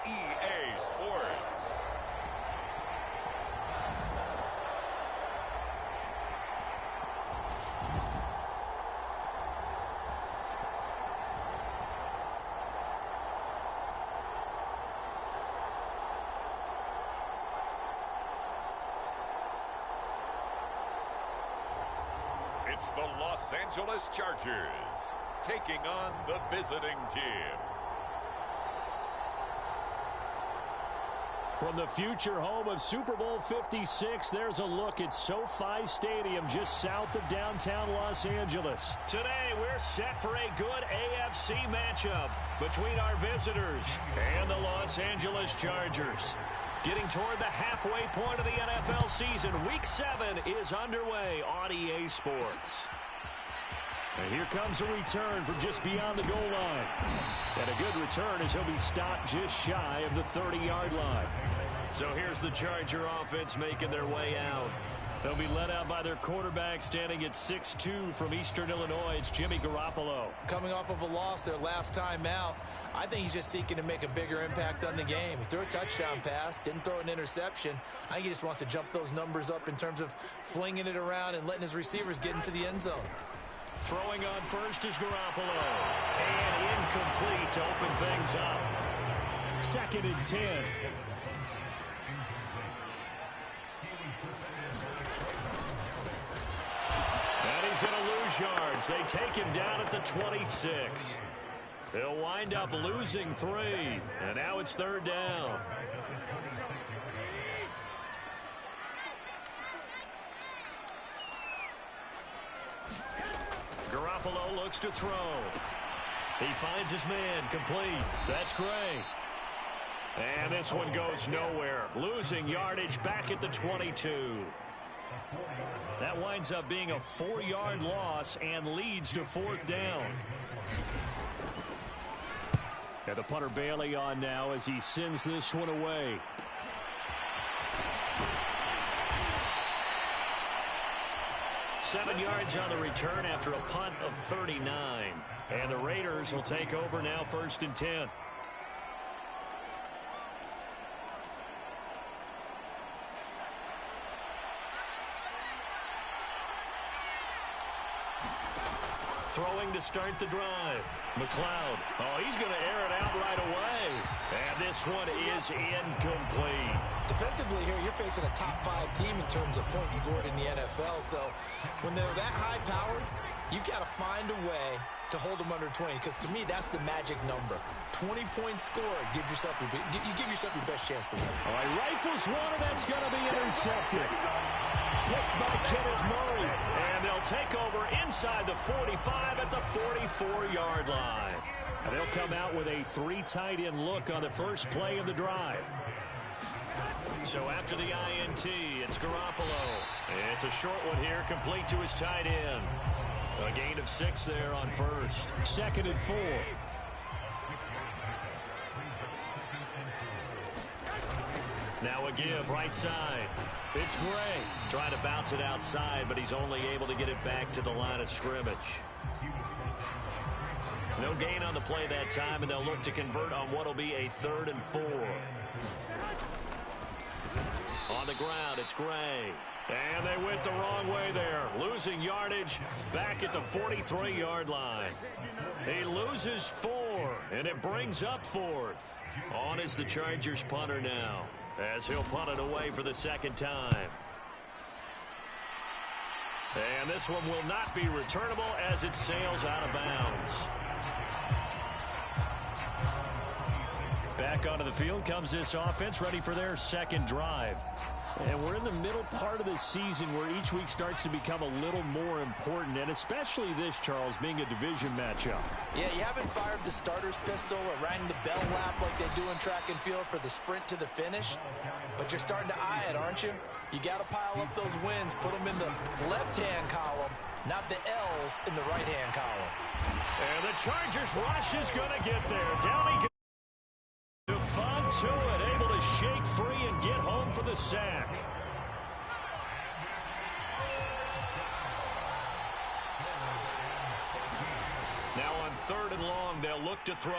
EA Sports. It's the Los Angeles Chargers taking on the visiting team. From the future home of Super Bowl 56, there's a look at SoFi Stadium just south of downtown Los Angeles. Today, we're set for a good AFC matchup between our visitors and the Los Angeles Chargers. Getting toward the halfway point of the NFL season, Week 7 is underway on EA Sports. And here comes a return from just beyond the goal line. And a good return as he'll be stopped just shy of the 30-yard line. So here's the Charger offense making their way out. They'll be led out by their quarterback standing at 6'2" from Eastern Illinois. It's Jimmy Garoppolo. Coming off of a loss their last time out, I think he's just seeking to make a bigger impact on the game. He threw a touchdown pass, didn't throw an interception. I think he just wants to jump those numbers up in terms of flinging it around and letting his receivers get into the end zone. Throwing on first is Garoppolo. And incomplete to open things up. 2nd and 10. And he's going to lose yards. They take him down at the 26. They'll wind up losing 3. And now it's 3rd down. Garoppolo looks to throw. He finds his man, complete. That's Gray. And this one goes nowhere. Losing yardage back at the 22. That winds up being a 4-yard loss and leads to 4th down. And the punter Bailey on now as he sends this one away. Seven yards on the return after a punt of 39. And the Raiders will take over now 1st and 10. Throwing to start the drive. McLeod. Oh, he's going to air it out right away. And this one is incomplete. Defensively here, you're facing a top 5 team in terms of points scored in the NFL. So when they're that high-powered, you've got to find a way to hold them under 20. Because to me, that's the magic number. 20 points scored. You give yourself your best chance to win. All right, rifles one, and that's going to be intercepted. Picked by Kenneth Murray. And they'll take over inside the 45 at the 44-yard line. And they'll come out with a 3 tight end look on the first play of the drive. So after the INT, it's Garoppolo. It's a short one here, complete to his tight end. A gain of 6 there on first. 2nd and 4. Now a give, right side. It's Gray. Trying to bounce it outside, but he's only able to get it back to the line of scrimmage. No gain on the play that time, and they'll look to convert on what will be a 3rd and 4. On the ground, it's Gray. And they went the wrong way there. Losing yardage back at the 43-yard line. He loses 4, and it brings up 4th. On is the Chargers punter now, as he'll punt it away for the 2nd time. And this one will not be returnable as it sails out of bounds. Back onto the field comes this offense, ready for their 2nd drive. And we're in the middle part of the season where each week starts to become a little more important, and especially this, Charles, being a division matchup. Yeah, you haven't fired the starter's pistol or rang the bell lap like they do in track and field for the sprint to the finish, but you're starting to eye it, aren't you? You got to pile up those wins, put them in the left-hand column, not the L's in the right-hand column. And the Chargers rush is going to get there. Down he goes. To it, able to shake free and get home for the sack. Now on 3rd and long, they'll look to throw.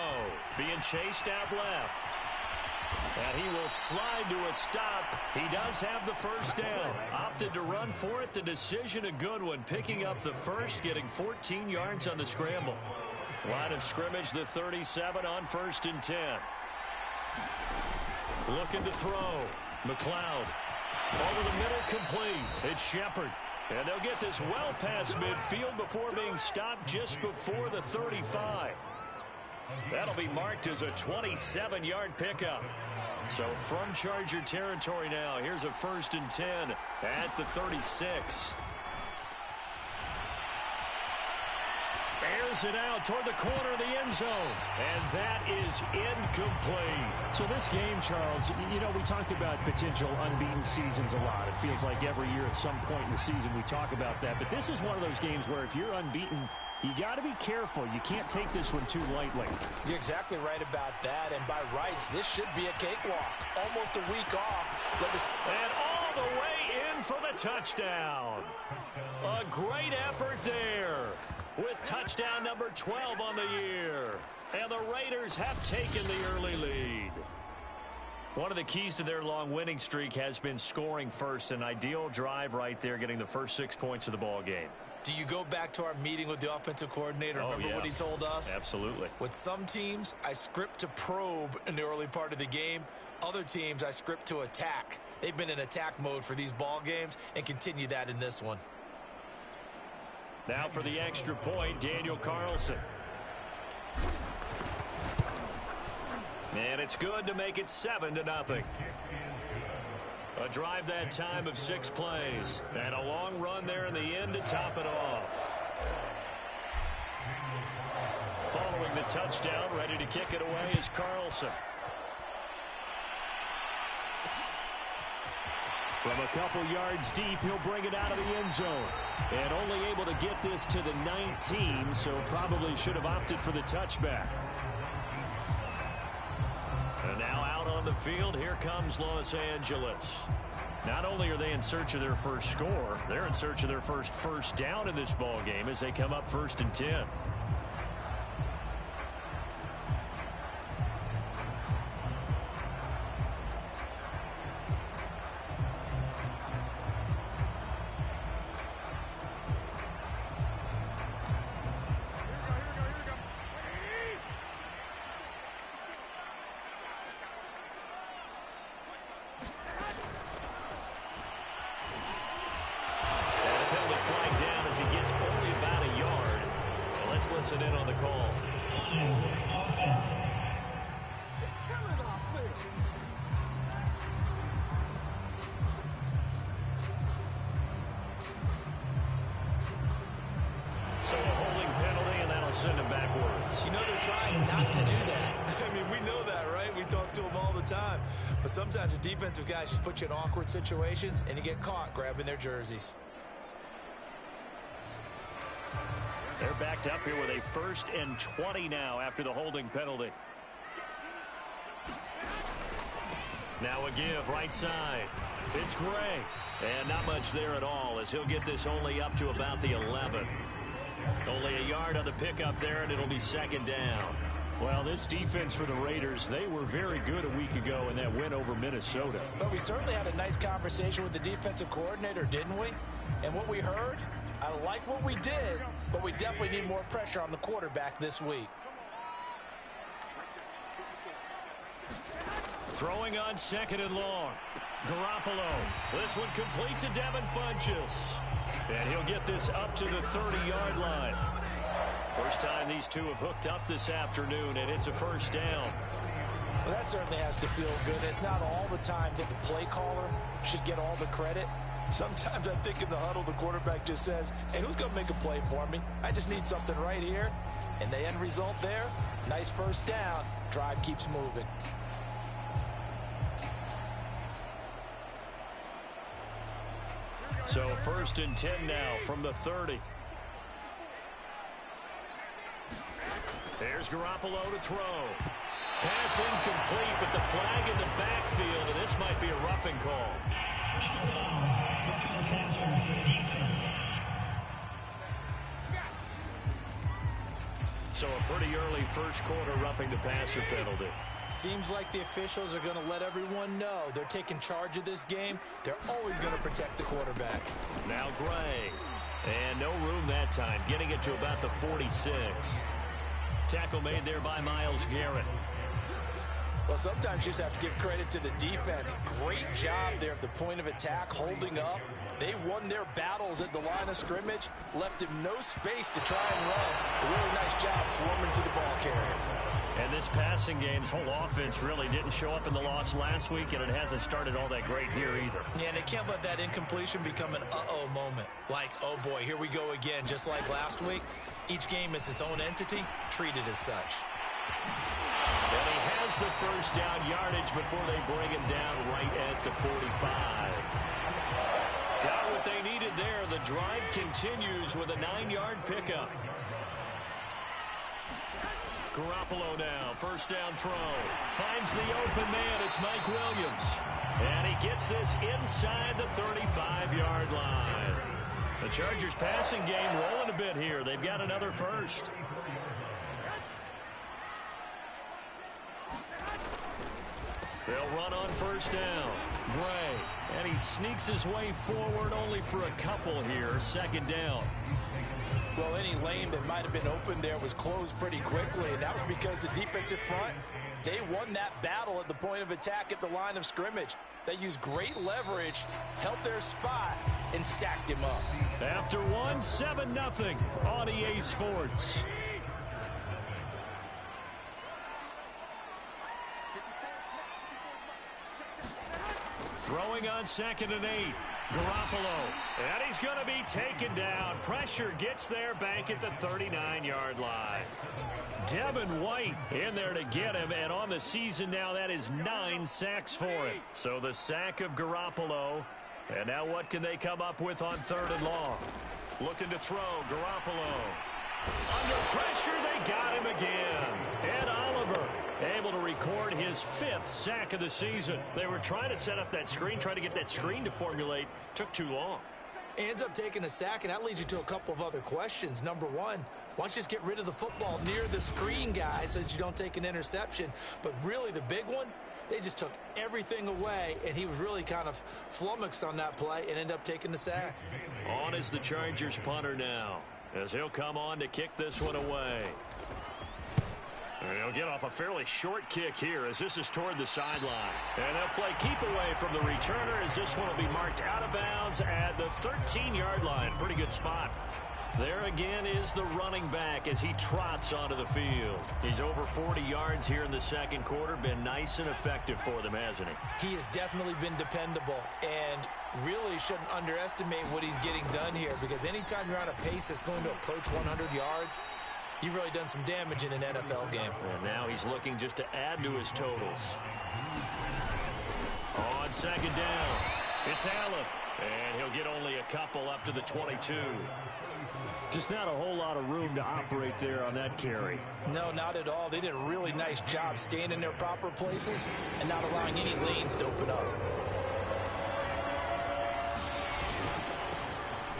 Being chased out left. And he will slide to a stop. He does have the first down. Opted to run for it. The decision a good one. Picking up the first, getting 14 yards on the scramble. Line of scrimmage, the 37 on 1st and 10. Looking to throw. McLeod. Over the middle, complete. It's Shepard. And they'll get this well past midfield before being stopped just before the 35. That'll be marked as a 27-yard pickup. So from Charger territory now, here's a 1st and 10 at the 36. Airs it out toward the corner of the end zone. And that is incomplete. So this game, Charles, you know, we talked about potential unbeaten seasons a lot. It feels like every year at some point in the season we talk about that. But this is one of those games where if you're unbeaten, you got to be careful. You can't take this one too lightly. You're exactly right about that. And by rights, this should be a cakewalk. Almost a week off. And all the way in for the touchdown. A great effort there, with touchdown number 12 on the year. And the Raiders have taken the early lead. One of the keys to their long winning streak has been scoring first. An ideal drive right there, getting the first 6 points of the ball game. Do you go back to our meeting with the offensive coordinator? Remember what he told us? Absolutely. With some teams, I script to probe in the early part of the game. Other teams, I script to attack. They've been in attack mode for these ball games and continue that in this one. Now for the extra point, Daniel Carlson. And it's good to make it 7-0. A drive that time of 6 plays. And a long run there in the end to top it off. Following the touchdown, ready to kick it away is Carlson. From a couple yards deep, he'll bring it out of the end zone. And only able to get this to the 19, so probably should have opted for the touchback. And now out on the field, here comes Los Angeles. Not only are they in search of their first score, they're in search of their first down in this ball game as they come up 1st and 10. Listen in on the call. So a holding penalty, and that'll send him backwards. You know they're trying not to do that. I mean, we know that, right? We talk to them all the time. But sometimes the defensive guys just put you in awkward situations, and you get caught grabbing their jerseys. They're backed up here with a 1st and 20 now after the holding penalty. Now a give right side. It's Gray. And not much there at all as he'll get this only up to about the 11. Only a yard on the pickup there, and it'll be 2nd down. Well, this defense for the Raiders, they were very good a week ago in that win over Minnesota. But we certainly had a nice conversation with the defensive coordinator, didn't we? And what we heard, I like what we did, but we definitely need more pressure on the quarterback this week. Throwing on 2nd and long. Garoppolo. This one complete to Devin Funchess. And he'll get this up to the 30-yard line. First time these two have hooked up this afternoon, and it's a 1st down. Well, that certainly has to feel good. It's not all the time that the play caller should get all the credit. Sometimes I think in the huddle, the quarterback just says, hey, who's going to make a play for me? I just need something right here. And the end result there, nice 1st down. Drive keeps moving. So 1st and 10 now from the 30. There's Garoppolo to throw. Pass incomplete, but the flag in the backfield, and this might be a roughing call. So a pretty early 1st quarter roughing the passer penalty. Seems like the officials are going to let everyone know they're taking charge of this game. They're always going to protect the quarterback. Now Gray. And no room that time, getting it to about the 46. Tackle made there by Myles Garrett. Well, sometimes you just have to give credit to the defense. Great job there at the point of attack, holding up. They won their battles at the line of scrimmage, left him no space to try and run. A really nice job swarming to the ball carrier. And this passing game's whole offense really didn't show up in the loss last week, and it hasn't started all that great here either. Yeah, and they can't let that incompletion become an uh-oh moment. Like, oh boy, here we go again, just like last week. Each game is its own entity, treated as such. And he has the first down yardage before they bring him down right at the 45. Got what they needed there. The drive continues with a 9-yard pickup. Garoppolo now, first down throw. Finds the open man, it's Mike Williams. And he gets this inside the 35-yard line. The Chargers passing game rolling a bit here. They've got another first. They'll run on first down. Gray. And he sneaks his way forward only for a couple here. Second down. Well, any lane that might have been open there was closed pretty quickly, and that was because the defensive front, they won that battle at the point of attack at the line of scrimmage. They used great leverage, held their spot, and stacked him up. After one, 7-0 on EA Sports. Throwing on 2nd and 8. Garoppolo, and he's going to be taken down. Pressure gets there back at the 39-yard line. Devin White in there to get him, and on the season now, that is 9 sacks for him. So the sack of Garoppolo, and now what can they come up with on 3rd and long? Looking to throw, Garoppolo. Under pressure, they got him again. Ed Oliver able to record his 5th sack of the season. They were trying to set up that screen, trying to get that screen to formulate. Took too long. Ends up taking a sack, and that leads you to a couple of other questions. Number one, why don't you just get rid of the football near the screen guy so that you don't take an interception? But really the big one, they just took everything away, and he was really kind of flummoxed on that play and ended up taking the sack. On is the Chargers punter now, as he'll come on to kick this one away. And he'll get off a fairly short kick here as this is toward the sideline. And they'll play keep away from the returner as this one will be marked out of bounds at the 13-yard line. Pretty good spot. There again is the running back as he trots onto the field. He's over 40 yards here in the second quarter. Been nice and effective for them, hasn't he? He has definitely been dependable, and really shouldn't underestimate what he's getting done here, because anytime you're on a pace that's going to approach 100 yards, you've really done some damage in an NFL game. And now he's looking just to add to his totals. On 2nd down, it's Allen. And he'll get only a couple up to the 22. Just not a whole lot of room to operate there on that carry. No, not at all. They did a really nice job staying in their proper places and not allowing any lanes to open up.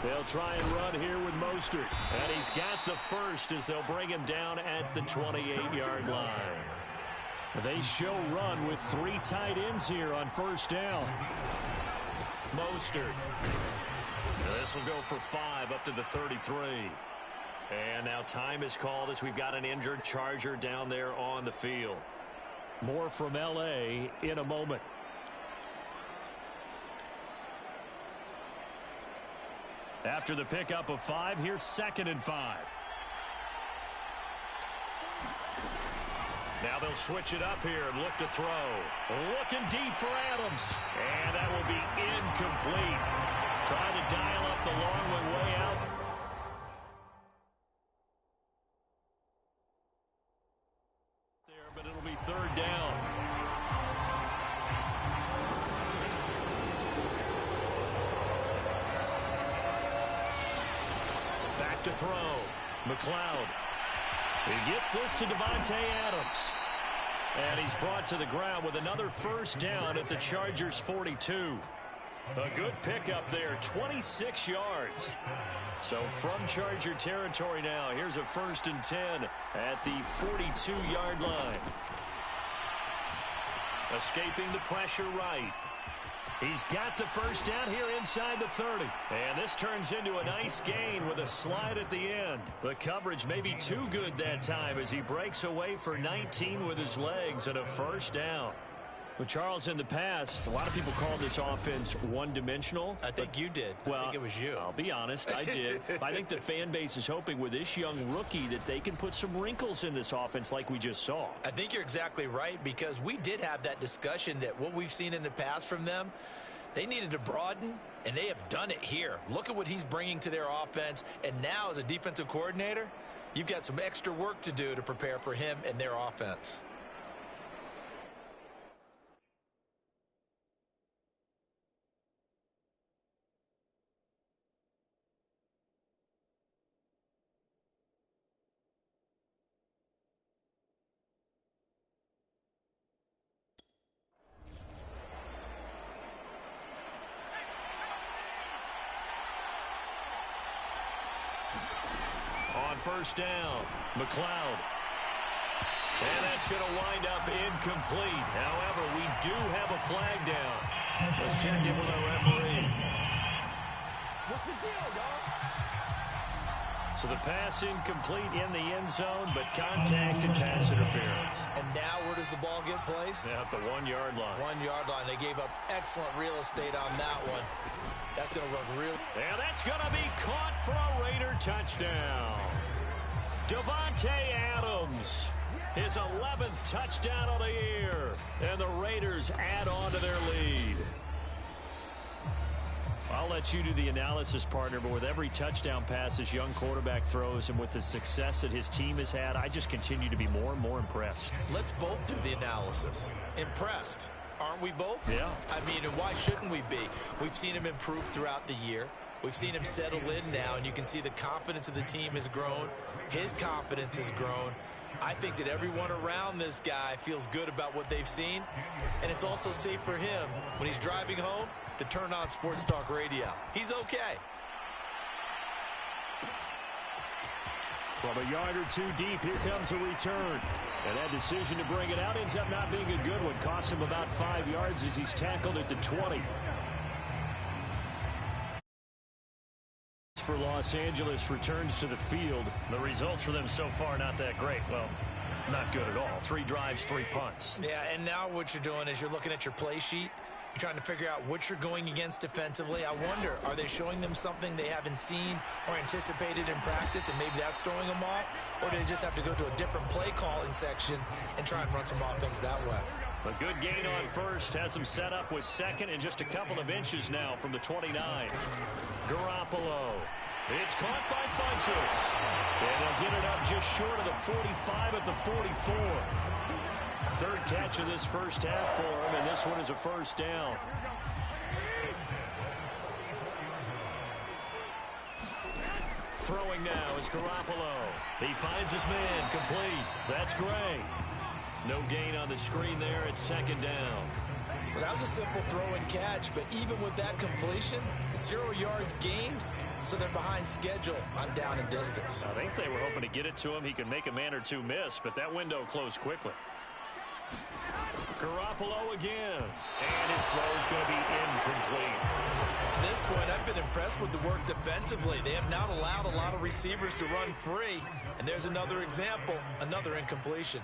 They'll try and run here with Mostert. And he's got the first as they'll bring him down at the 28-yard line. They show run with 3 tight ends here on first down. Mostert. This will go for 5 up to the 33. And now time is called as we've got an injured Charger down there on the field. More from L.A. in a moment. After the pickup of 5, here's 2nd and 5. Now they'll switch it up here and look to throw. Looking deep for Adams. And that will be incomplete. Trying to dial up the long one way out. There, but it'll be 3rd down. Back to throw. McLeod. He gets this to Davante Adams. And he's brought to the ground with another first down at the Chargers' 42. A good pickup there, 26 yards. So from Charger territory now, here's a 1st and 10 at the 42-yard line. Escaping the pressure right. He's got the first down here inside the 30. And this turns into a nice gain with a slide at the end. The coverage may be too good that time as he breaks away for 19 with his legs and a first down. Well, Charles, in the past, a lot of people called this offense one-dimensional. I think you did. Well, I think it was you. I'll be honest, I did. I think the fan base is hoping with this young rookie that they can put some wrinkles in this offense like we just saw. I think you're exactly right, because we did have that discussion that what we've seen in the past from them, they needed to broaden, and they have done it here. Look at what he's bringing to their offense, and now as a defensive coordinator, you've got some extra work to do to prepare for him and their offense. First down, McLeod. And that's going to wind up incomplete. However, we do have a flag down. Let's check in with our referee. What's the deal, dog? So the pass incomplete in the end zone, but contact and pass interference. And now where does the ball get placed? At the 1-yard line. 1-yard line. They gave up excellent real estate on that one. That's going to look real. And that's going to be caught for a Raider touchdown. Davante Adams, his 11th touchdown of the year, and the Raiders add on to their lead. I'll let you do the analysis, partner, but with every touchdown pass this young quarterback throws and with the success that his team has had, I just continue to be more and more impressed. Let's both do the analysis. Impressed. Aren't we both? Yeah. I mean, and why shouldn't we be? We've seen him improve throughout the year. We've seen him settle in now, and you can see the confidence of the team has grown. His confidence has grown. I think that everyone around this guy feels good about what they've seen, and it's also safe for him when he's driving home to turn on Sports Talk Radio. He's okay. From a yard or two deep, here comes a return. And that decision to bring it out ends up not being a good one. Cost him about 5 yards as he's tackled at the 20. For Los Angeles returns to the field. The results for them so far not that great. Well, not good at all. 3 drives, 3 punts. Yeah, and now what you're doing is you're looking at your play sheet. You're trying to figure out what you're going against defensively. I wonder, are they showing them something they haven't seen or anticipated in practice, and maybe that's throwing them off? Or do they just have to go to a different play calling section and try and run some offense that way? A good gain on first has them set up with second and just a couple of inches now from the 29. Garoppolo. It's caught by Funchess. And they'll get it up just short of the 45 at the 44. Third catch of this first half for him, and this one is a first down. Throwing now is Garoppolo. He finds his man, complete. That's Gray. No gain on the screen there at second down. Well, that was a simple throw and catch, but even with that completion, 0 yards gained, so they're behind schedule on down and distance. I think they were hoping to get it to him. He could make a man or two miss, but that window closed quickly. Garoppolo again, and his throw is going to be incomplete. To this point, I've been impressed with the work defensively. They have not allowed a lot of receivers to run free, and there's another example, another incompletion.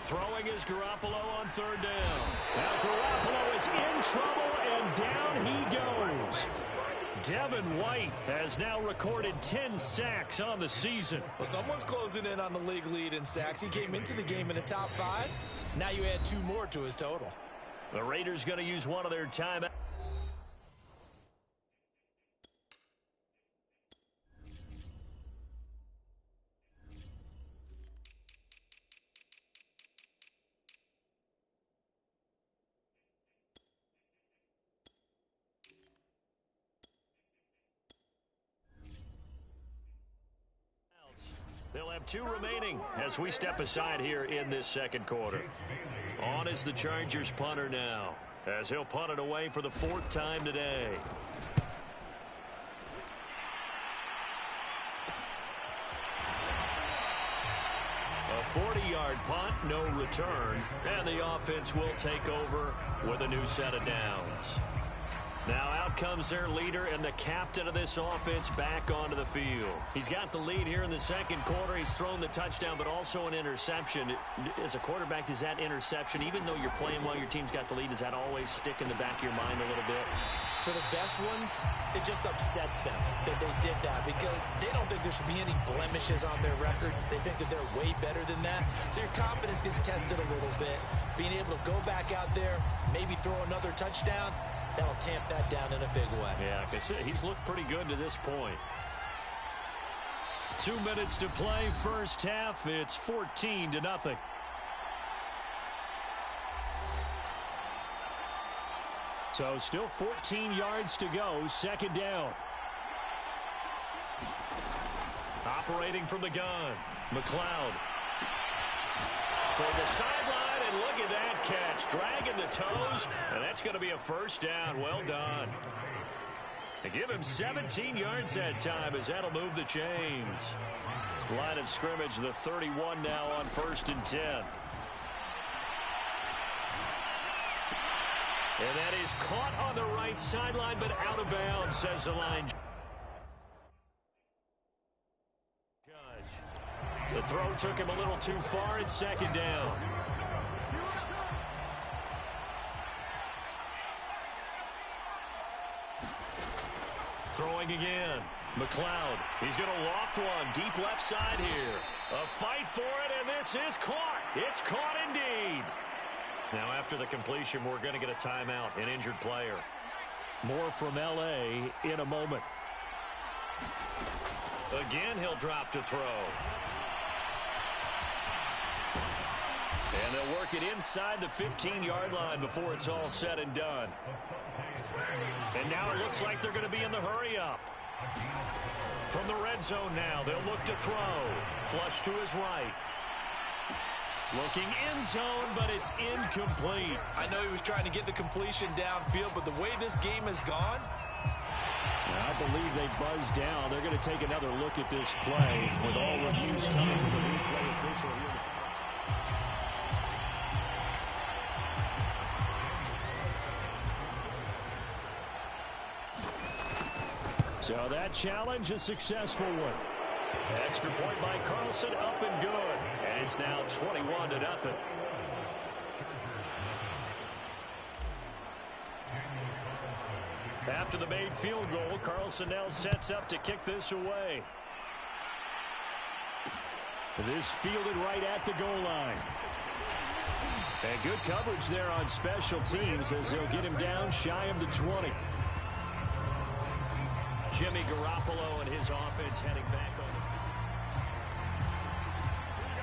Throwing is Garoppolo on third down. Now Garoppolo is in trouble, and down he goes. Devin White has now recorded 10 sacks on the season. Well, someone's closing in on the league lead in sacks. He came into the game in the top 5. Now you add 2 more to his total. The Raiders going to use one of their timeouts. They'll have 2 remaining as we step aside here in this second quarter. On is the Chargers punter now, as he'll punt it away for the 4th time today. A 40-yard punt, no return, and the offense will take over with a new set of downs. Now out comes their leader and the captain of this offense back onto the field. He's got the lead here in the second quarter. He's thrown the touchdown, but also an interception. As a quarterback, does that interception, even though you're playing while your team's got the lead, does that always stick in the back of your mind a little bit? For the best ones, it just upsets them that they did that because they don't think there should be any blemishes on their record. They think that they're way better than that. So your confidence gets tested a little bit. Being able to go back out there, maybe throw another touchdown, that'll tamp that down in a big way. Yeah, like I said, he's looked pretty good to this point. 2 minutes to play, first half. It's 14-0. So still 14 yards to go, second down. Operating from the gun, McLeod. Toward the sideline, and look at that catch. Dragging the toes, and that's going to be a first down. Well done. They give him 17 yards that time as that'll move the chains. Line of scrimmage, the 31 now on 1st and 10. And that is caught on the right sideline, but out of bounds, says the line judge. The throw took him a little too far. It's second down. Throwing again. McLeod. He's going to loft one. Deep left side here. A fight for it, and this is caught. It's caught indeed. Now, after the completion, we're going to get a timeout, an injured player. More from L.A. in a moment. Again, he'll drop to throw. And they'll work it inside the 15-yard line before it's all said and done. And now it looks like they're going to be in the hurry-up. From the red zone now, they'll look to throw. Flush to his right. Looking end zone, but it's incomplete. I know he was trying to get the completion downfield, but the way this game has gone, I believe they buzzed down. They're going to take another look at this play with all reviews coming from the replay official here. So that challenge, a successful one. Extra point by Carlson, up and good. And it's now 21-0. After the made field goal, Carlson now sets up to kick this away. This fielded right at the goal line. And good coverage there on special teams as they'll get him down shy of the 20. Jimmy Garoppolo and his offense heading back on.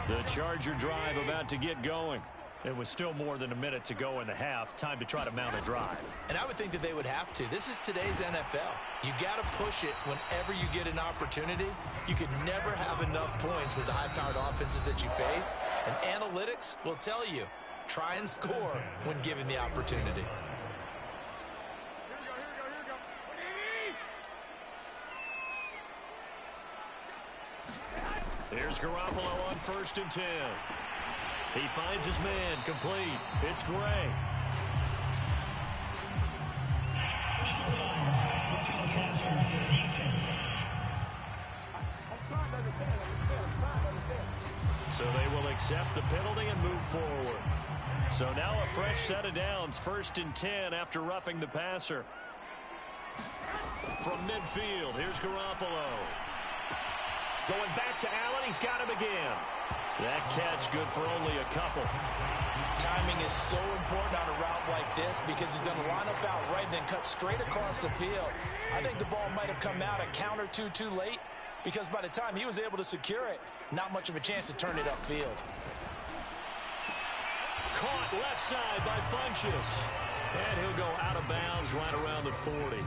The Charger drive about to get going. It was still more than a minute to go in the half. Time to try to mount a drive. and I would think that they would have to. This is today's NFL. You got to push it whenever you get an opportunity. You can never have enough points with the high-powered offenses that you face, and analytics will tell you, try and score when given the opportunity. Here's Garoppolo on 1st and 10. He finds his man, complete. It's Gray. So they will accept the penalty and move forward. So now a fresh set of downs, 1st and 10 after roughing the passer. From midfield, here's Garoppolo. Going back to Allen, he's got him again. That catch good for only a couple. Timing is so important on a route like this because he's going to line up out right and then cut straight across the field. I think the ball might have come out a count or two too late because by the time he was able to secure it, not much of a chance to turn it upfield. Caught left side by Funchess. And he'll go out of bounds right around the 40.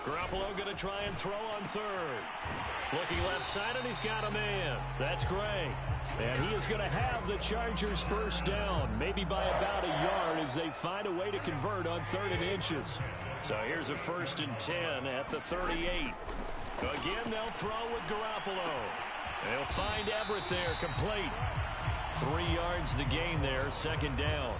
Garoppolo going to try and throw on third. Looking left side, and he's got a man. That's Gray. And he is going to have the Chargers first down, maybe by about a yard as they find a way to convert on 3rd and inches. So here's a 1st and 10 at the 38. Again, they'll throw with Garoppolo. They'll find Everett there, complete. 3 yards the gain there, 2nd down.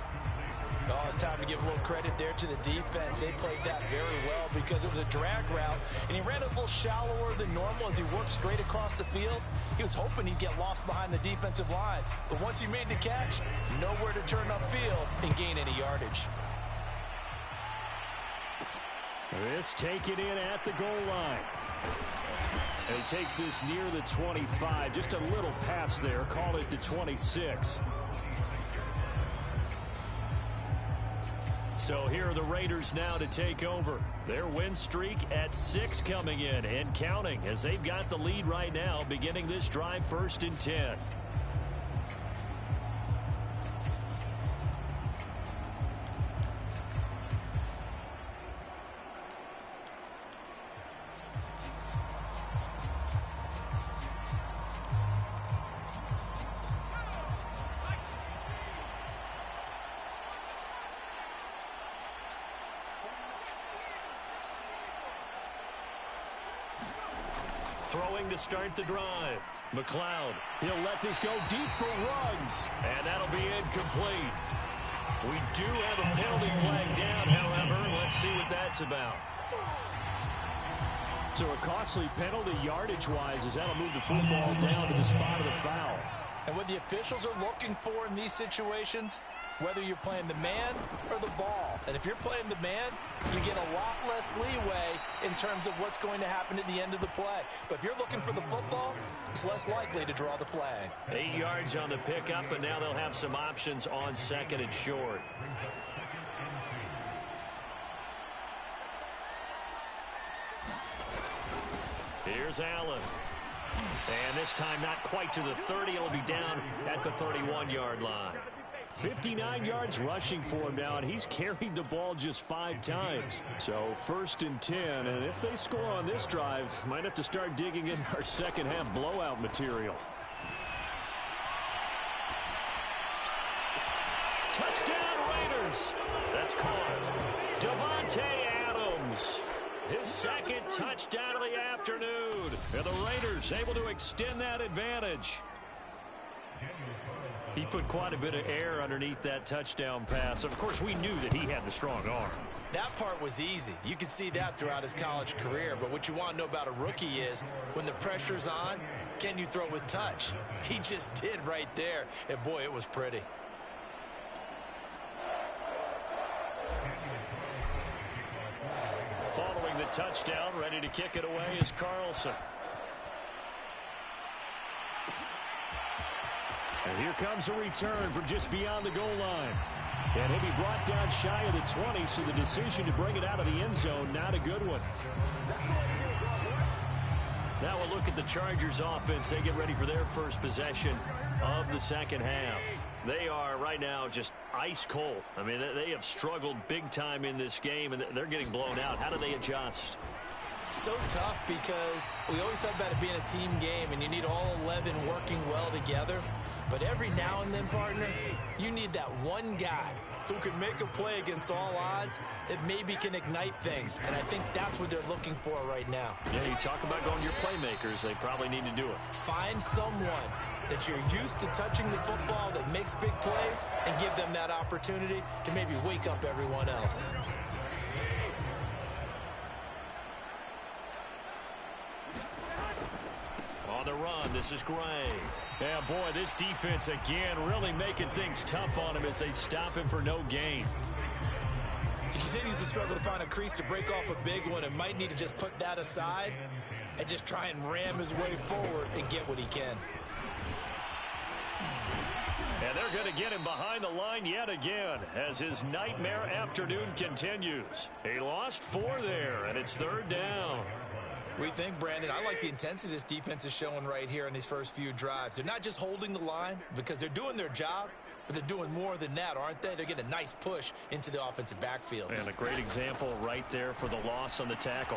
Oh, it's time to give a little credit there to the defense. They played that very well because it was a drag route, and he ran a little shallower than normal as he worked straight across the field. He was hoping he'd get lost behind the defensive line, but once he made the catch, nowhere to turn upfield and gain any yardage. This taken in at the goal line. And he takes this near the 25. Just a little pass there. Call it the 26. So here are the Raiders now to take over. Their win streak at 6 coming in and counting as they've got the lead right now beginning this drive 1st and 10. Throwing to start the drive. McLeod. He'll let this go deep for Ruggs. And that'll be incomplete. We do have a penalty flag down, however. Let's see what that's about. So a costly penalty yardage-wise as that'll move the football down to the spot of the foul. And what the officials are looking for in these situations, whether you're playing the man or the ball. And if you're playing the man, you get a lot less leeway in terms of what's going to happen at the end of the play. But if you're looking for the football, it's less likely to draw the flag. 8 yards on the pickup, and now they'll have some options on 2nd and short. Here's Allen. And this time not quite to the 30. It'll be down at the 31-yard line. 59 yards rushing for him now, and he's carried the ball just 5 times. So 1st and 10, and if they score on this drive, might have to start digging in our second half blowout material. Touchdown Raiders. That's caught. Davante Adams. His 2nd touchdown of the afternoon. And the Raiders able to extend that advantage. He put quite a bit of air underneath that touchdown pass. Of course, we knew that he had the strong arm. That part was easy. You could see that throughout his college career. But what you want to know about a rookie is when the pressure's on, can you throw with touch? He just did right there. And, boy, it was pretty. Following the touchdown, ready to kick it away is Carlson. And here comes a return from just beyond the goal line. And he'll be brought down shy of the 20, so the decision to bring it out of the end zone, not a good one. Now we'll look at the Chargers offense. They get ready for their first possession of the second half. They are right now just ice cold. I mean, they have struggled big time in this game, and they're getting blown out. How do they adjust? So tough because we always talk about it being a team game, and you need all 11 working well together. But every now and then, partner, you need that one guy who can make a play against all odds that maybe can ignite things. And I think that's what they're looking for right now. Yeah, you talk about going to your playmakers. They probably need to do it. Find someone that you're used to touching the football that makes big plays and give them that opportunity to maybe wake up everyone else. On the run, this is Gray. Yeah, boy, this defense again really making things tough on him as they stop him for no gain. He continues to struggle to find a crease to break off a big one and might need to just put that aside and just try and ram his way forward and get what he can. And they're going to get him behind the line yet again as his nightmare afternoon continues. He lost 4 there, and it's 3rd down. We think, Brandon, I like the intensity this defense is showing right here in these first few drives. They're not just holding the line because they're doing their job, but they're doing more than that, aren't they? They're getting a nice push into the offensive backfield. And a great example right there for the loss on the tackle.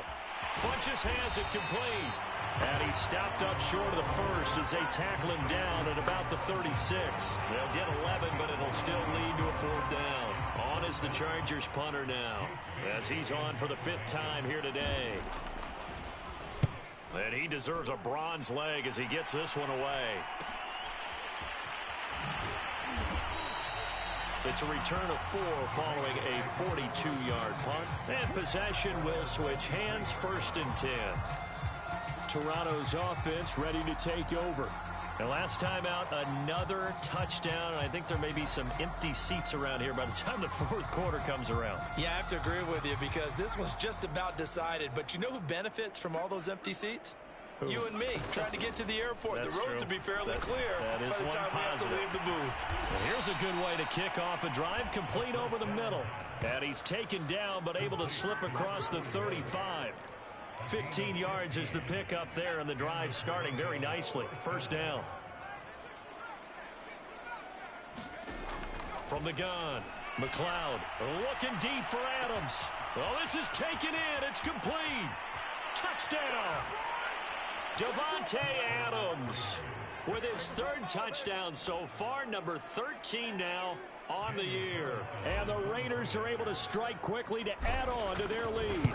Funches has it complete. And he stopped up short of the first as they tackle him down at about the 36. They'll get 11, but it'll still lead to a 4th down. On is the Chargers punter now, as he's on for the 5th time here today. And he deserves a bronze leg as he gets this one away. It's a return of 4 following a 42-yard punt. And possession will switch hands, 1st and 10. Toronto's offense ready to take over. And last time out, another touchdown. I think there may be some empty seats around here by the time the 4th quarter comes around. Yeah, I have to agree with you because this one's just about decided. But you know who benefits from all those empty seats? Who? You and me, trying to get to the airport. That's the road true. to be fairly clear by the time we have to leave the booth. Well, here's a good way to kick off a drive, complete over the middle. And he's taken down, but able to slip across the 35. 15 yards is the pickup there, and the drive starting very nicely. 1st down. From the gun, McLeod looking deep for Adams. Well, this is taken in. It's complete. Touchdown. Davante Adams with his 3rd touchdown so far, number 13 now on the year. And the Raiders are able to strike quickly to add on to their lead.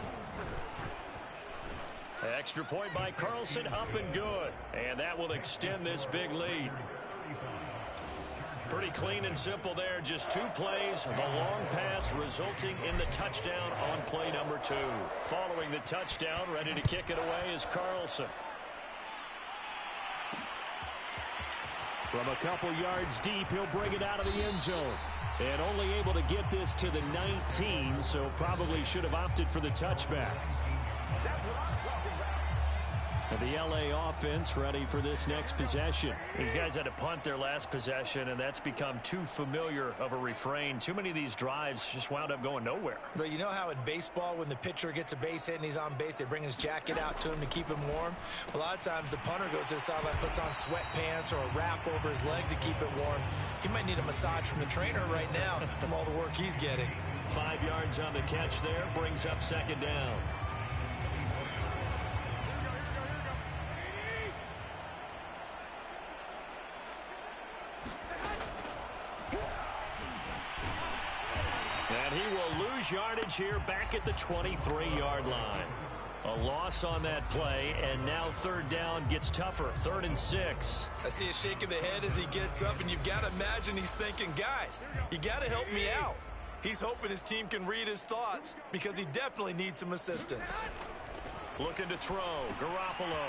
Extra point by Carlson, up and good. And that will extend this big lead. Pretty clean and simple there. Just 2 plays. The long pass resulting in the touchdown on play number 2. Following the touchdown, ready to kick it away is Carlson. From a couple yards deep, he'll bring it out of the end zone. And only able to get this to the 19, so probably should have opted for the touchback. And the LA offense ready for this next possession. These guys had to punt their last possession, and that's become too familiar of a refrain. Too many of these drives just wound up going nowhere. But you know how in baseball, when the pitcher gets a base hit and he's on base, they bring his jacket out to him to keep him warm? A lot of times the punter goes to the sideline, puts on sweatpants or a wrap over his leg to keep it warm. He might need a massage from the trainer right now from all the work he's getting. 5 yards on the catch there, brings up 2nd down. And he will lose yardage here back at the 23-yard line. A loss on that play, and now 3rd down gets tougher. 3rd and 6. I see a shake of the head as he gets up, and you've got to imagine he's thinking, guys, you got to help me out. He's hoping his team can read his thoughts because he definitely needs some assistance. Looking to throw. Garoppolo.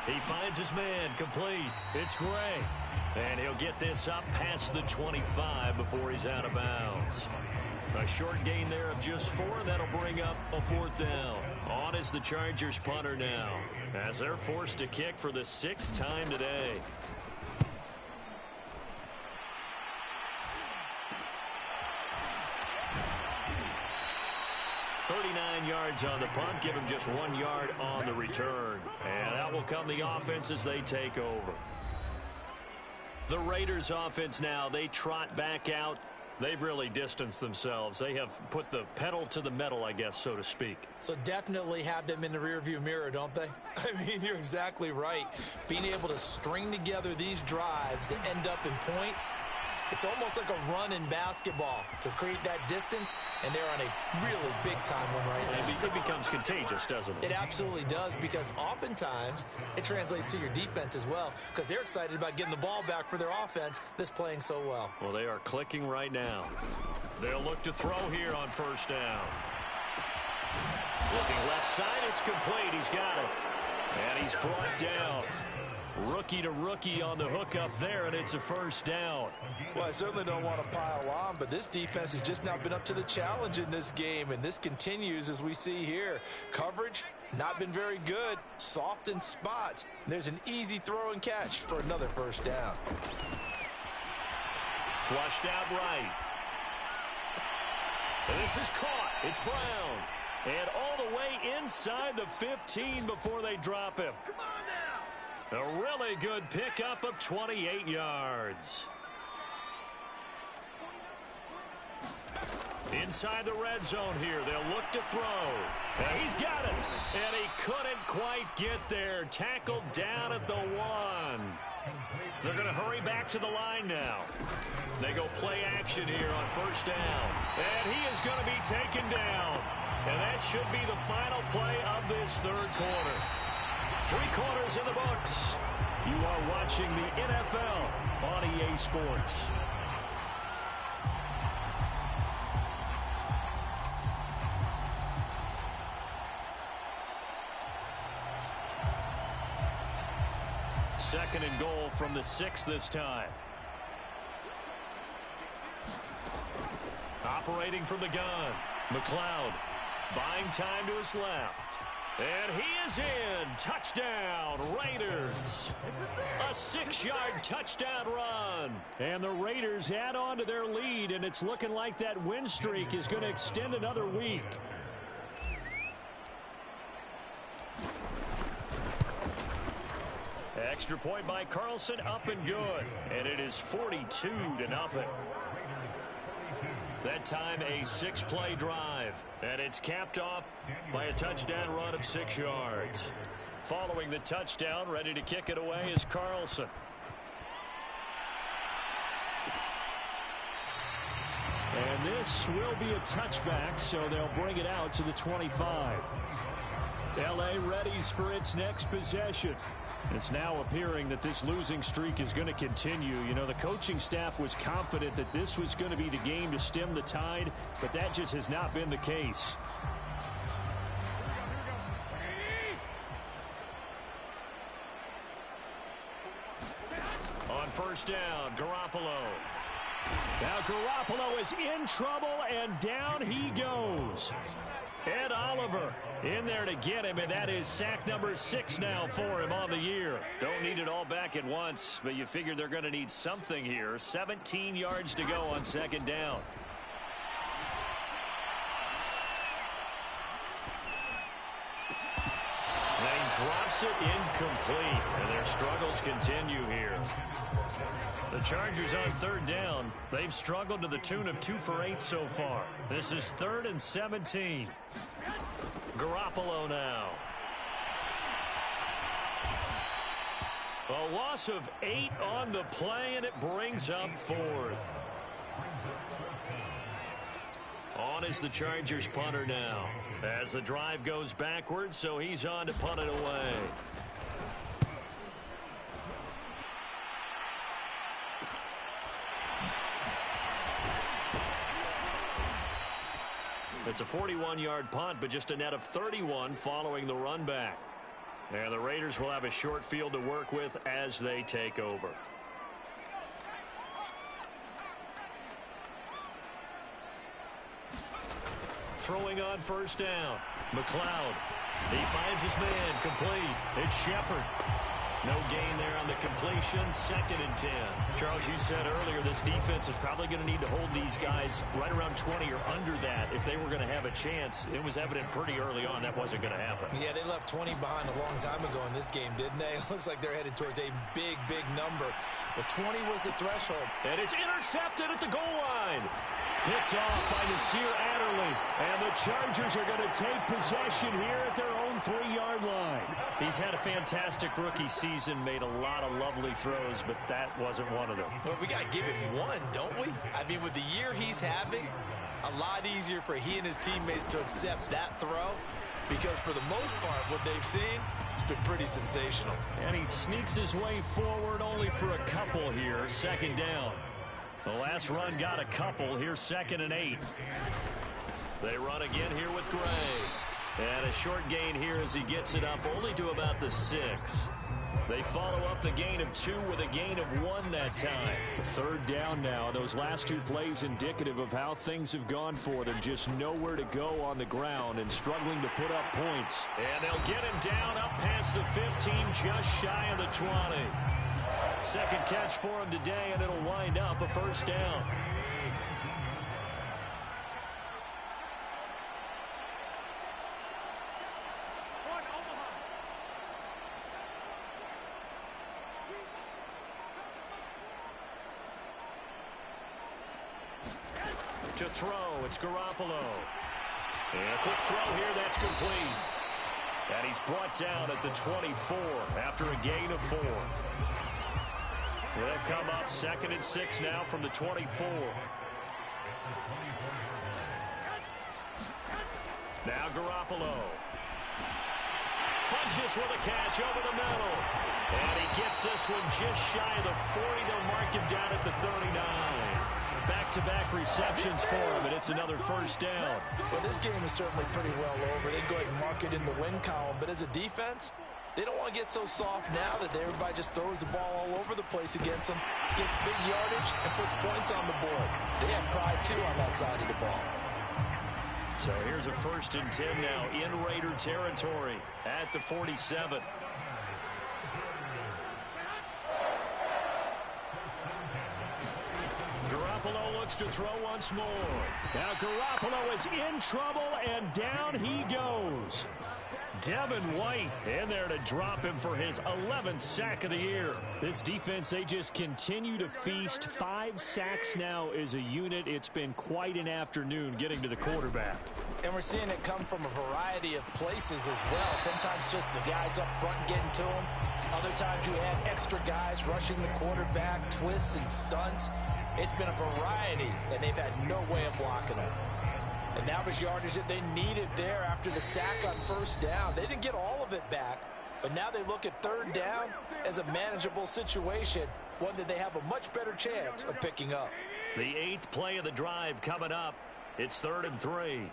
He finds his man. Complete. It's Gray. And he'll get this up past the 25 before he's out of bounds. A short gain there of just 4. That'll bring up a 4th down. On is the Chargers punter now, as they're forced to kick for the 6th time today. $39 yards on the punt, give him just 1 yard on the return. And out will come the offense as they take over. The Raiders offense now, they trot back out. They've really distanced themselves. They have put the pedal to the metal, I guess, so to speak. So definitely have them in the rearview mirror, don't they? I mean, you're exactly right. Being able to string together these drives that end up in points, it's almost like a run in basketball to create that distance, and they're on a really big-time one right now. It becomes contagious, doesn't it? It absolutely does, because oftentimes it translates to your defense as well, because they're excited about getting the ball back for their offense that's playing so well. Well, they are clicking right now. They'll look to throw here on 1st down. Looking left side, it's complete. He's got it. And he's brought down. Rookie to rookie on the hook up there, and it's a 1st down. Well, I certainly don't want to pile on, but this defense has just not been up to the challenge in this game, and this continues as we see here. Coverage, not been very good. Soft in spots. There's an easy throw and catch for another 1st down. Flushed out right. And this is caught. It's Brown. And all the way inside the 15 before they drop him. A really good pickup of 28 yards. Inside the red zone here, they'll look to throw. And he's got it. And he couldn't quite get there. Tackled down at the 1. They're going to hurry back to the line now. They go play action here on first down. And he is going to be taken down. And that should be the final play of this third quarter. 3 quarters in the books. You are watching the NFL on EA Sports. Second and goal from the 6 this time. Operating from the gun. McLeod buying time to his left. And he is in. Touchdown, Raiders. A 6-yard touchdown run. And the Raiders add on to their lead, and it's looking like that win streak is going to extend another week. Extra point by Carlson, up and good. And it is 42-0. That time a 6-play drive. And it's capped off by a touchdown run of 6 yards. Following the touchdown, ready to kick it away is Carlson. And this will be a touchback, so they'll bring it out to the 25. L.A. readies for its next possession. It's now appearing that this losing streak is going to continue. You know, the coaching staff was confident that this was going to be the game to stem the tide, but that just has not been the case. On first down, Garoppolo. Now Garoppolo is in trouble, and down he goes. Ed Oliver in there to get him, and that is sack number 6 now for him on the year. Don't need it all back at once, but you figure they're going to need something here. 17 yards to go on second down. And he drops it incomplete, and their struggles continue here. The Chargers on third down. They've struggled to the tune of 2 for 8 so far. This is 3rd and 17. Garoppolo now. A loss of 8 on the play, and it brings up 4th. On is the Chargers punter now. As the drive goes backwards, so he's on to punt it away. It's a 41-yard punt, but just a net of 31 following the run back. And the Raiders will have a short field to work with as they take over. Throwing on first down. McLeod. He finds his man. Complete. It's Shepard. No gain there on the completion. 2nd and 10. Charles, you said earlier this defense is probably going to need to hold these guys right around 20 or under that if they were going to have a chance. It was evident pretty early on that wasn't going to happen. Yeah, they left 20 behind a long time ago in this game, didn't they? It looks like they're headed towards a big, big number. But 20 was the threshold. And it's intercepted at the goal line. Picked off by Nasir Adderley. And the Chargers are going to take possession here at their own 3-yard line. He's had a fantastic rookie season, made a lot of lovely throws, but that wasn't one of them. Well, we got to give him one, don't we? I mean, with the year he's having, a lot easier for he and his teammates to accept that throw, because for the most part, what they've seen, it's been pretty sensational. And he sneaks his way forward only for a couple here. 2nd down. The last run got a couple. Here's 2nd and 8. They run again here with Gray. And a short gain here as he gets it up only to about the 6. They follow up the gain of 2 with a gain of 1 that time. 3rd down now. Those last 2 plays indicative of how things have gone for them. Just nowhere to go on the ground and struggling to put up points. And they'll get him down up past the 15, just shy of the 20. Second catch for him today, and it'll wind up a 1st down. To throw, it's Garoppolo. And a quick throw here, that's complete. And he's brought down at the 24 after a gain of 4. They'll come up 2nd and 6 now from the 24. Now Garoppolo. Funches with a catch over the middle. And he gets this one just shy of the 40. They'll mark him down at the 39. Back-to-back receptions for him, and it's another first down. Well, this game is certainly pretty well over. They go ahead and mark it in the win column. But as a defense, they don't want to get so soft now that everybody just throws the ball all over the place against them, gets big yardage, and puts points on the board. They have pride, too, on that side of the ball. So here's a 1st and 10 now in Raider territory at the 47. Garoppolo looks to throw once more. Now Garoppolo is in trouble, and down he goes. Devin White in there to drop him for his 11th sack of the year. This defense, they just continue to feast. 5 sacks now as a unit. It's been quite an afternoon getting to the quarterback. And we're seeing it come from a variety of places as well. Sometimes just the guys up front getting to him. Other times you add extra guys rushing the quarterback, twists and stunts. It's been a variety, and they've had no way of blocking it. And that was yardage that they needed there after the sack on 1st down. They didn't get all of it back, but now they look at 3rd down as a manageable situation, one that they have a much better chance of picking up. The 8th play of the drive coming up. It's 3rd and 3.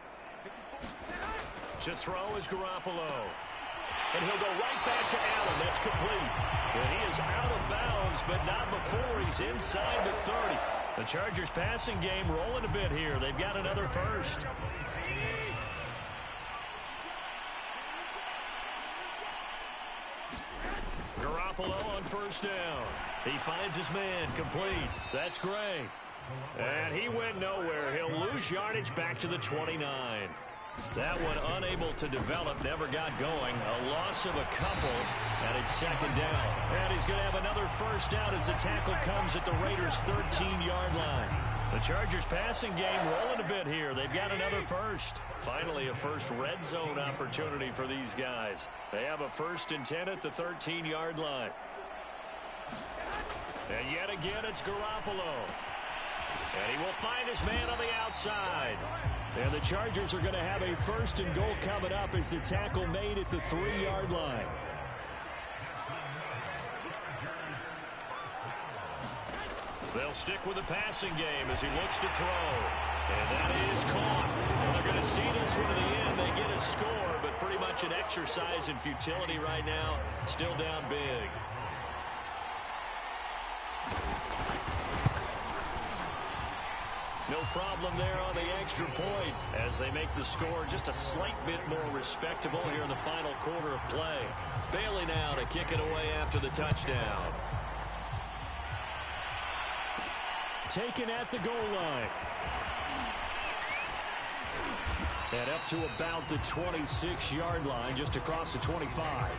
To throw is Garoppolo. And he'll go right back to Allen. That's complete. And he is out of bounds, but not before he's inside the 30. The Chargers passing game rolling a bit here. They've got another first. Garoppolo on 1st down. He finds his man complete. That's Gray. And he went nowhere. He'll lose yardage back to the 29. That one unable to develop, never got going. A loss of a couple, and it's 2nd down. And he's going to have another first down as the tackle comes at the Raiders' 13-yard line. The Chargers passing game rolling a bit here. They've got another first. Finally, a first red zone opportunity for these guys. They have a 1st and 10 at the 13-yard line. And yet again, it's Garoppolo. And he will find his man on the outside. And the Chargers are going to have a 1st and goal coming up as the tackle made at the 3-yard line. They'll stick with the passing game as he looks to throw. And that is caught. And they're going to see this one to the end. They get a score, but pretty much an exercise in futility right now. Still down big. No problem there on the extra point as they make the score just a slight bit more respectable here in the final quarter of play. Bailey now to kick it away after the touchdown. Taken at the goal line. And up to about the 26-yard line, just across the 25.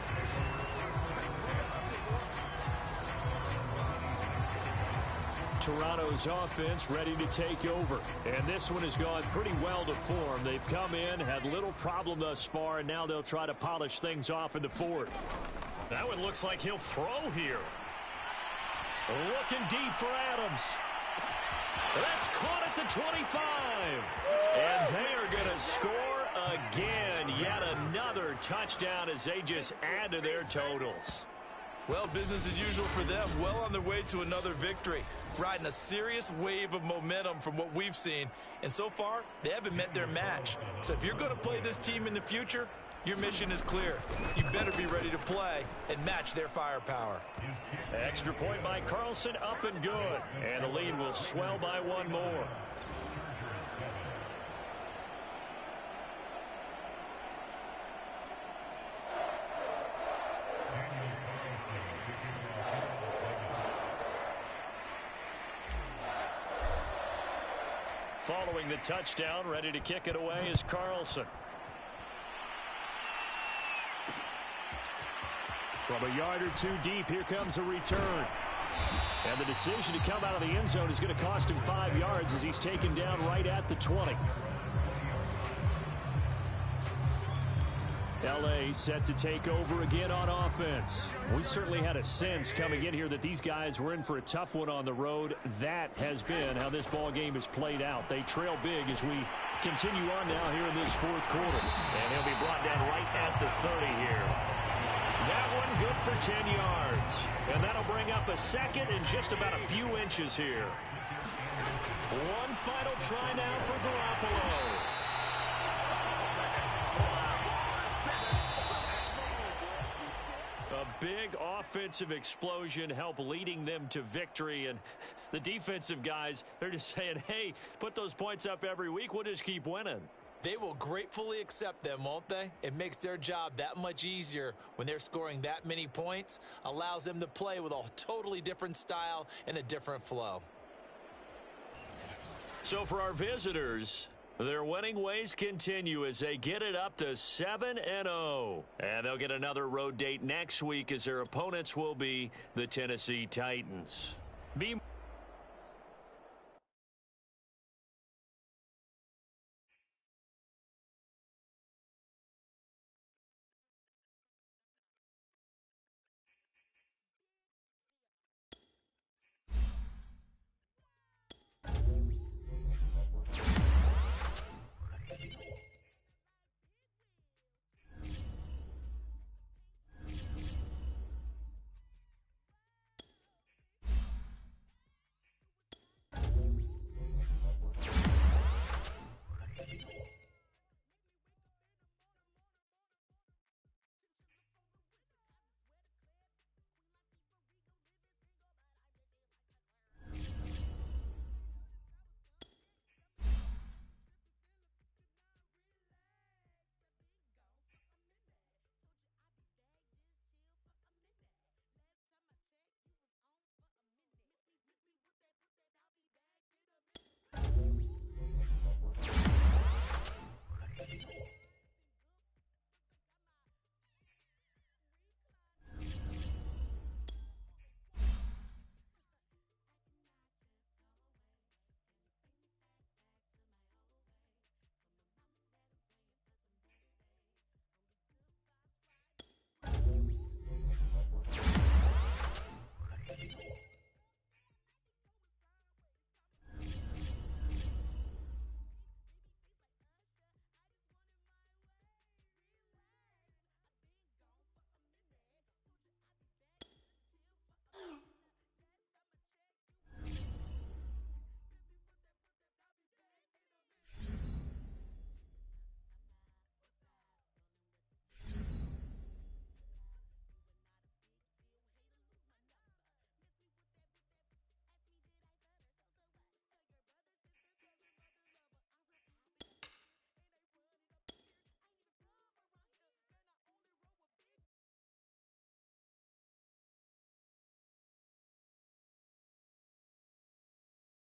Toronto's offense ready to take over. And this one has gone pretty well to form. They've come in, had little problem thus far, and now they'll try to polish things off in the 4th. That one looks like he'll throw here. Looking deep for Adams. That's caught at the 25. And they are going to score again. Yet another touchdown as they just add to their totals. Well, business as usual for them. Well on their way to another victory. Riding a serious wave of momentum from what we've seen. And so far, they haven't met their match. So if you're going to play this team in the future, your mission is clear. You better be ready to play and match their firepower. Extra point by Carlson, up and good. And the lead will swell by one more. Following the touchdown, ready to kick it away is Carlson. From a yard or two deep, here comes a return. And the decision to come out of the end zone is going to cost him 5 yards as he's taken down right at the 20. L.A. set to take over again on offense. We certainly had a sense coming in here that these guys were in for a tough one on the road. That has been how this ball game has played out. They trail big as we continue on now here in this fourth quarter. And he'll be brought down right at the 30 here. That one good for 10 yards. And that'll bring up a second and just about a few inches here. One final try now for Garoppolo. A big offensive explosion helped leading them to victory. And the defensive guys, they're just saying, hey, put those points up every week. We'll just keep winning. They will gratefully accept them, won't they? It makes their job that much easier when they're scoring that many points. Allows them to play with a totally different style and a different flow. So for our visitors, their winning ways continue as they get it up to 7-0. And they'll get another road date next week as their opponents will be the Tennessee Titans.